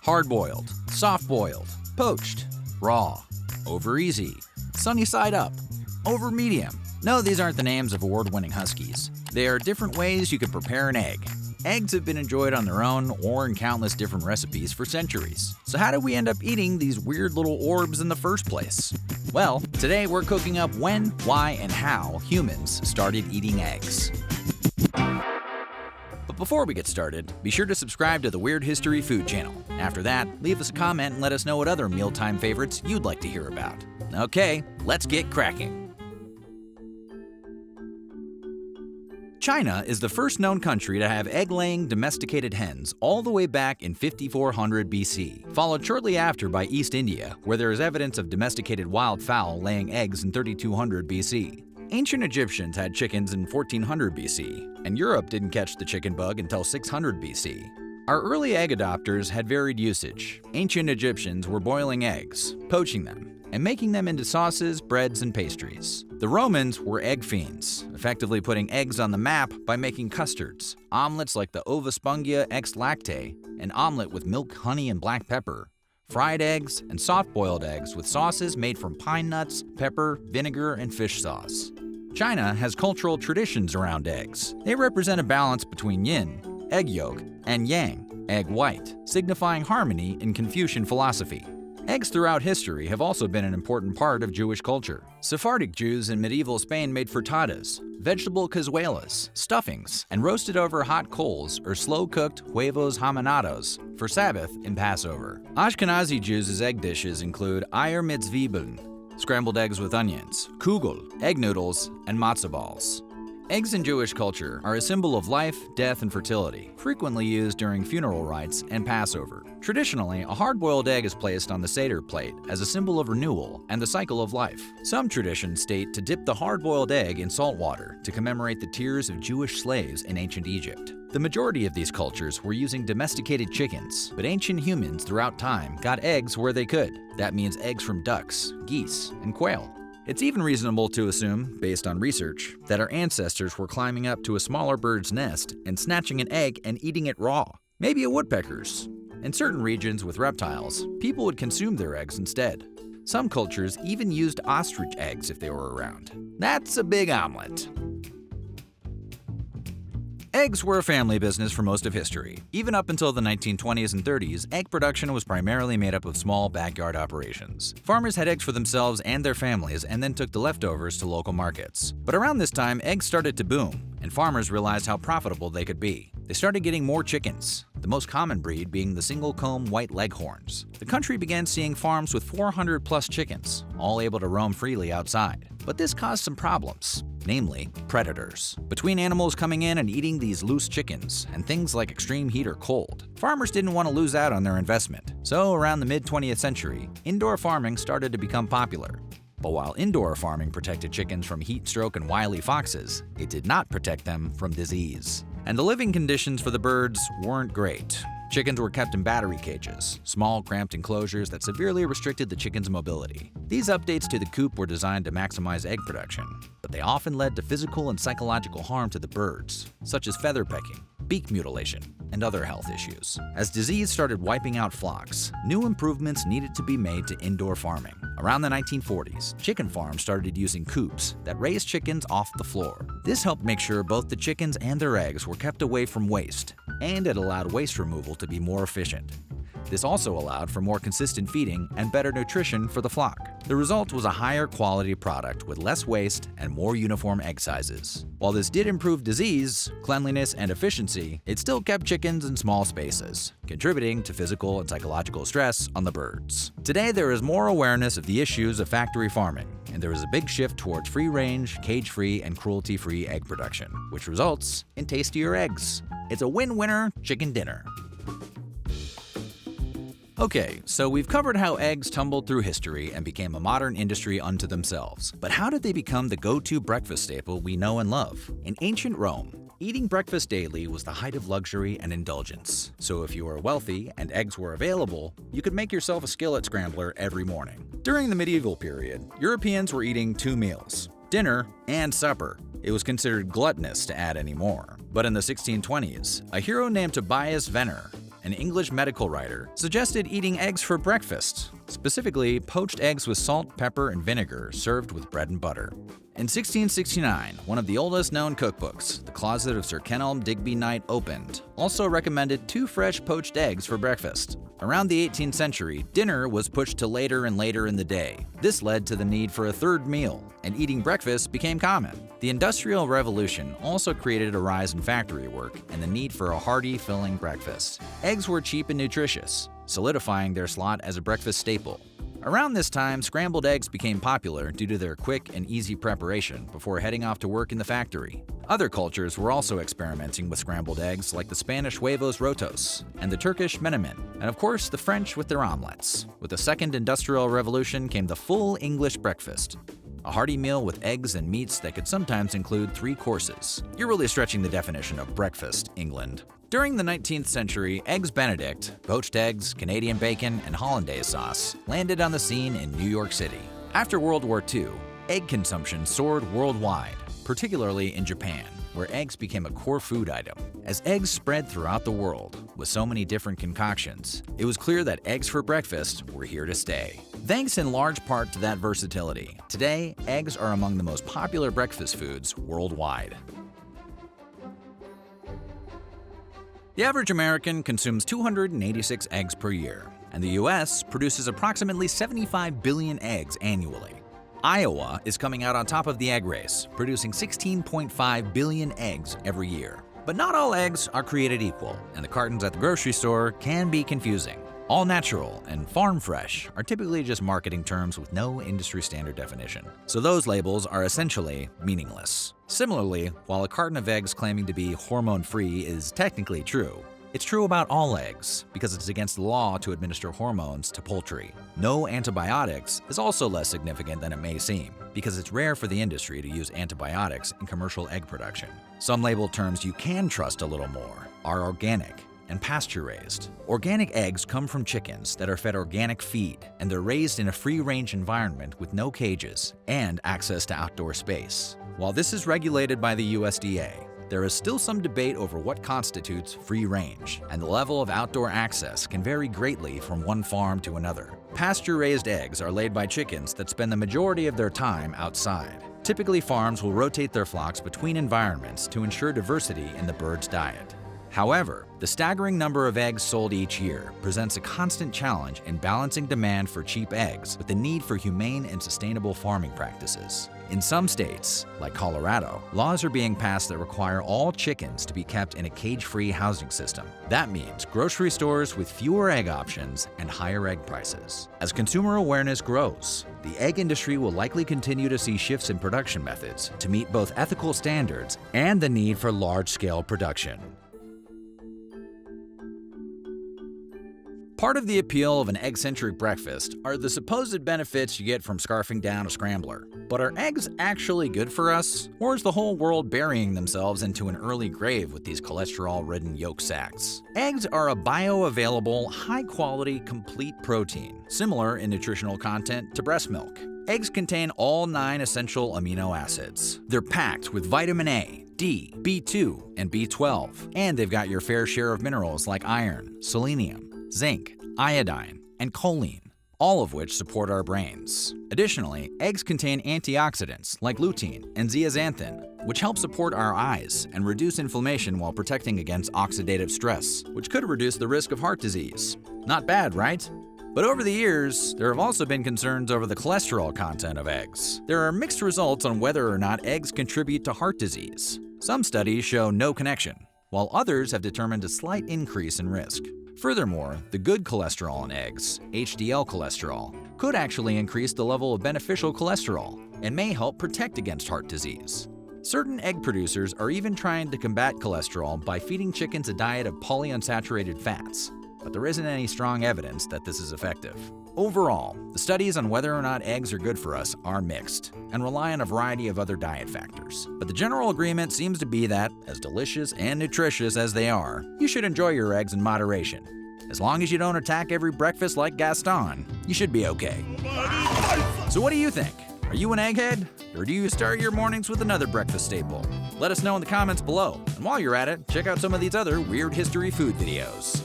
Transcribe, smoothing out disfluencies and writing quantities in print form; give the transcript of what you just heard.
hard-boiled, soft-boiled, poached, raw, over easy, sunny side up, over medium. No, these aren't the names of award-winning Huskies. They are different ways you could prepare an egg. Eggs have been enjoyed on their own or in countless different recipes for centuries. So how did we end up eating these weird little orbs in the first place? Well, today we're cooking up when, why, and how humans started eating eggs. But before we get started, be sure to subscribe to the Weird History Food channel. After that, leave us a comment and let us know what other mealtime favorites you'd like to hear about. Okay, let's get cracking. China is the first known country to have egg-laying domesticated hens all the way back in 5400 BC, followed shortly after by East India, where there is evidence of domesticated wild fowl laying eggs in 3200 BC. Ancient Egyptians had chickens in 1400 BC, and Europe didn't catch the chicken bug until 600 BC. Our early egg adopters had varied usage. Ancient Egyptians were boiling eggs, poaching them, and making them into sauces, breads, and pastries. The Romans were egg fiends, effectively putting eggs on the map by making custards, omelets like the ova spongia ex lacte, an omelet with milk, honey, and black pepper, fried eggs, and soft-boiled eggs with sauces made from pine nuts, pepper, vinegar, and fish sauce. China has cultural traditions around eggs. They represent a balance between yin, egg yolk, and yang, egg white, signifying harmony in Confucian philosophy. Eggs throughout history have also been an important part of Jewish culture. Sephardic Jews in medieval Spain made frittatas, vegetable cazuelas, stuffings, and roasted over hot coals or slow-cooked huevos hamanados for Sabbath and Passover. Ashkenazi Jews' egg dishes include Eier mit Zwiebeln, scrambled eggs with onions, kugel, egg noodles, and matzah balls. Eggs in Jewish culture are a symbol of life, death, and fertility, frequently used during funeral rites and Passover. Traditionally, a hard-boiled egg is placed on the Seder plate as a symbol of renewal and the cycle of life. Some traditions state to dip the hard-boiled egg in salt water to commemorate the tears of Jewish slaves in ancient Egypt. The majority of these cultures were using domesticated chickens, but ancient humans throughout time got eggs where they could. That means eggs from ducks, geese, and quail. It's even reasonable to assume, based on research, that our ancestors were climbing up to a smaller bird's nest and snatching an egg and eating it raw. Maybe a woodpecker's. In certain regions with reptiles, people would consume their eggs instead. Some cultures even used ostrich eggs if they were around. That's a big omelet. Eggs were a family business for most of history. Even up until the 1920s and 30s, egg production was primarily made up of small backyard operations. Farmers had eggs for themselves and their families and then took the leftovers to local markets. But around this time, eggs started to boom, and farmers realized how profitable they could be. They started getting more chickens, the most common breed being the single-comb white leghorns. The country began seeing farms with 400-plus chickens, all able to roam freely outside. But this caused some problems, namely predators. Between animals coming in and eating these loose chickens and things like extreme heat or cold, farmers didn't want to lose out on their investment. So around the mid-20th century, indoor farming started to become popular. But while indoor farming protected chickens from heat stroke and wily foxes, it did not protect them from disease. And the living conditions for the birds weren't great. Chickens were kept in battery cages, small, cramped enclosures that severely restricted the chicken's mobility. These updates to the coop were designed to maximize egg production, but they often led to physical and psychological harm to the birds, such as feather pecking, beak mutilation, and other health issues. As disease started wiping out flocks, new improvements needed to be made to indoor farming. Around the 1940s, chicken farms started using coops that raised chickens off the floor. This helped make sure both the chickens and their eggs were kept away from waste, and it allowed waste removal to be more efficient. This also allowed for more consistent feeding and better nutrition for the flock. The result was a higher quality product with less waste and more uniform egg sizes. While this did improve disease, cleanliness, and efficiency, it still kept chickens in small spaces, contributing to physical and psychological stress on the birds. Today, there is more awareness of the issues of factory farming, and there is a big shift towards free-range, cage-free, and cruelty-free egg production, which results in tastier eggs. It's a win-winner chicken dinner. Okay, so we've covered how eggs tumbled through history and became a modern industry unto themselves. But how did they become the go-to breakfast staple we know and love? In ancient Rome, eating breakfast daily was the height of luxury and indulgence. So if you were wealthy and eggs were available, you could make yourself a skillet scrambler every morning. During the medieval period, Europeans were eating 2 meals, dinner and supper. It was considered gluttonous to add any more. But in the 1620s, a hero named Tobias Venner an English medical writer, suggested eating eggs for breakfast, specifically poached eggs with salt, pepper, and vinegar served with bread and butter. In 1669, one of the oldest known cookbooks, The Closet of Sir Kenelm Digby Knight opened, also recommended 2 fresh poached eggs for breakfast. Around the 18th century, dinner was pushed to later and later in the day. This led to the need for a third meal, and eating breakfast became common. The Industrial Revolution also created a rise in factory work and the need for a hearty, filling breakfast. Eggs were cheap and nutritious, solidifying their slot as a breakfast staple. Around this time, scrambled eggs became popular due to their quick and easy preparation before heading off to work in the factory. Other cultures were also experimenting with scrambled eggs, like the Spanish huevos rotos and the Turkish menemen, and of course the French with their omelets. With the Second Industrial Revolution came the full English breakfast, a hearty meal with eggs and meats that could sometimes include 3 courses. You're really stretching the definition of breakfast, England. During the 19th century, Eggs Benedict, poached eggs, Canadian bacon, and hollandaise sauce landed on the scene in New York City. After World War II, egg consumption soared worldwide, particularly in Japan, where eggs became a core food item. As eggs spread throughout the world, with so many different concoctions, it was clear that eggs for breakfast were here to stay. Thanks in large part to that versatility, today, eggs are among the most popular breakfast foods worldwide. The average American consumes 286 eggs per year, and the U.S. produces approximately 75 billion eggs annually. Iowa is coming out on top of the egg race, producing 16.5 billion eggs every year. But not all eggs are created equal, and the cartons at the grocery store can be confusing. All natural and farm fresh are typically just marketing terms with no industry standard definition, so those labels are essentially meaningless. Similarly, while a carton of eggs claiming to be hormone-free is technically true, it's true about all eggs because it's against the law to administer hormones to poultry. No antibiotics is also less significant than it may seem because it's rare for the industry to use antibiotics in commercial egg production. Some label terms you can trust a little more are organic and pasture-raised. Organic eggs come from chickens that are fed organic feed, and they're raised in a free-range environment with no cages and access to outdoor space. While this is regulated by the USDA, there is still some debate over what constitutes free range, and the level of outdoor access can vary greatly from one farm to another. Pasture-raised eggs are laid by chickens that spend the majority of their time outside. Typically, farms will rotate their flocks between environments to ensure diversity in the bird's diet. However, the staggering number of eggs sold each year presents a constant challenge in balancing demand for cheap eggs with the need for humane and sustainable farming practices. In some states, like Colorado, laws are being passed that require all chickens to be kept in a cage-free housing system. That means grocery stores with fewer egg options and higher egg prices. As consumer awareness grows, the egg industry will likely continue to see shifts in production methods to meet both ethical standards and the need for large-scale production. Part of the appeal of an egg-centric breakfast are the supposed benefits you get from scarfing down a scrambler. But are eggs actually good for us? Or is the whole world burying themselves into an early grave with these cholesterol-ridden yolk sacs? Eggs are a bioavailable, high-quality, complete protein, similar in nutritional content to breast milk. Eggs contain all 9 essential amino acids. They're packed with vitamin A, D, B2, and B12. And they've got your fair share of minerals like iron, selenium, zinc, iodine, and choline, all of which support our brains. Additionally, eggs contain antioxidants like lutein and zeaxanthin, which help support our eyes and reduce inflammation while protecting against oxidative stress, which could reduce the risk of heart disease. Not bad, right? But over the years, there have also been concerns over the cholesterol content of eggs. There are mixed results on whether or not eggs contribute to heart disease. Some studies show no connection, while others have determined a slight increase in risk. Furthermore, the good cholesterol in eggs, HDL cholesterol, could actually increase the level of beneficial cholesterol and may help protect against heart disease. Certain egg producers are even trying to combat cholesterol by feeding chickens a diet of polyunsaturated fats, but there isn't any strong evidence that this is effective. Overall, the studies on whether or not eggs are good for us are mixed and rely on a variety of other diet factors. But the general agreement seems to be that, as delicious and nutritious as they are, you should enjoy your eggs in moderation. As long as you don't attack every breakfast like Gaston, you should be okay. So what do you think? Are you an egghead? Or do you start your mornings with another breakfast staple? Let us know in the comments below. And while you're at it, check out some of these other weird history food videos.